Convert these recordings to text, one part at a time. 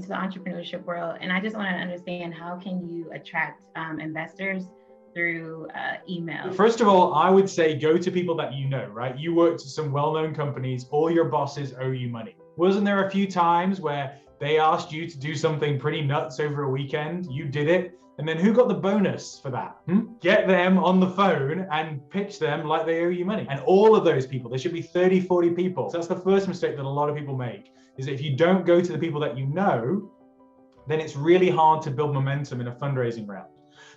into the entrepreneurship world, and I just want to understand, how can you attract investors through email? First of all, I would say go to people that you know, right? You worked at some well-known companies, all your bosses owe you money. Wasn't there a few times where they asked you to do something pretty nuts over a weekend? You did it. And then who got the bonus for that? Get them on the phone and pitch them like they owe you money. And all of those people, there should be 30, 40 people. So that's the first mistake that a lot of people make, is that if you don't go to the people that you know, then it's really hard to build momentum in a fundraising round.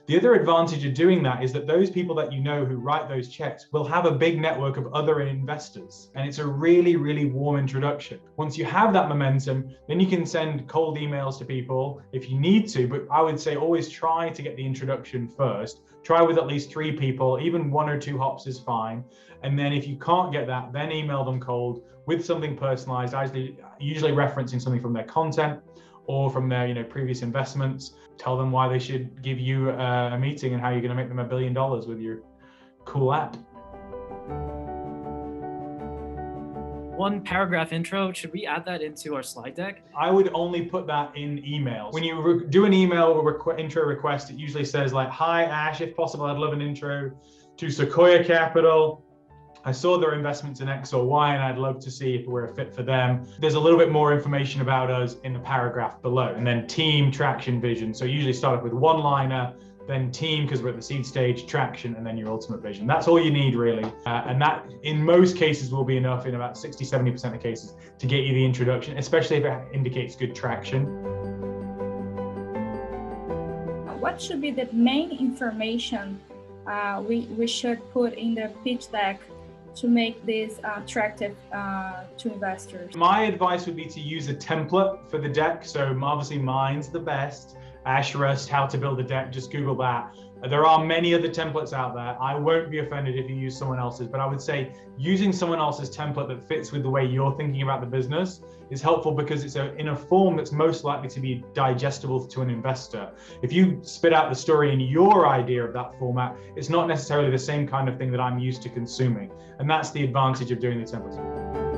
The other advantage of doing that is that those people that you know who write those checks will have a big network of other investors. And it's a really, really warm introduction. Once you have that momentum, then you can send cold emails to people if you need to. But I would say always try to get the introduction first. Try with at least 3 people, even 1 or 2 hops is fine. And then if you can't get that, then email them cold with something personalized, usually referencing something from their content or from their previous investments. Tell them why they should give you a meeting and how you're going to make them $1 billion with your cool app. One paragraph intro, should we add that into our slide deck? I would only put that in emails. When you do an email or intro request, it usually says like, "Hi Ash, if possible, I'd love an intro to Sequoia Capital. I saw their investments in X or Y and I'd love to see if we're a fit for them." There's a little bit more information about us in the paragraph below. And then team, traction, vision. So usually start off with one-liner, then team, because we're at the seed stage, traction, and then your ultimate vision. That's all you need really. And that in most cases will be enough, in about 60, 70% of cases, to get you the introduction, especially if it indicates good traction. What should be the main information we should put in the pitch deck to make this attractive to investors? My advice would be to use a template for the deck. So obviously mine's the best. Ash Rust, how to build a deck, just Google that. There are many other templates out there. I won't be offended if you use someone else's, but I would say using someone else's template that fits with the way you're thinking about the business is helpful, because it's in a form that's most likely to be digestible to an investor. If you spit out the story in your idea of that format, it's not necessarily the same kind of thing that I'm used to consuming. And that's the advantage of doing the templates.